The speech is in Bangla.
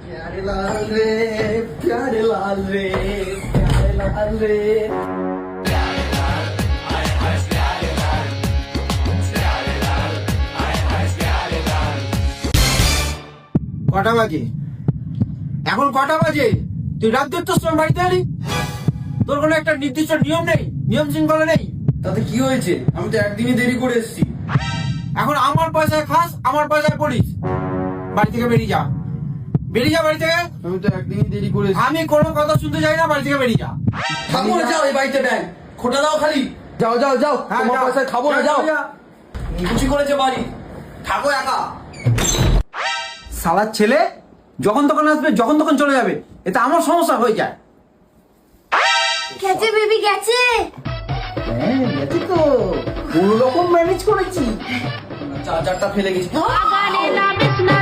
प्यारे लाल रे प्यारे लाल रे प्यारे लाल रे। কটা বাজে এখন? কটা বাজে? তুই রাত দেড়টার সময় বাড়িতে এলি? তোর কোনো একটা নির্দিষ্ট নিয়ম নেই, নিয়ম শৃঙ্খলা নেই? তাতে কি হয়েছে? আমি তো একদিনই দেরি করে এসেছি। এখন আমার পয়সায় খাস, আমার পয়সায় পড়িস। বাড়ি থেকে বেরিয়ে যা, বেরিয়ে যা বাড়ি থেকে। আমি তো একদিনই দেরি করে এসেছি। আমি কোনো কথা শুনতে চাই না, বাড়ি থেকে বেরিয়ে যা। খাবো না, যাও এই বাড়িতে ব্যাগ খোটা দাও খালি। যাও যাও যাও, হ্যাঁ, তোমার যাও। পয়সায় খাবো না, যাও। যা। নিকুচি করেছে বাড়ি, থাকো একা। শালার ছেলে যখন তখন আসবে, যখন তখন চলে যাবে, এতে আমার সমস্যা হয়ে যায়। গেছে বেবি গেছে। হ্যাঁ গেছে তো, কোনো রকম ম্যানেজ করেছি। চার্জারটা ফেলে গেছি। আগানে না বিছনা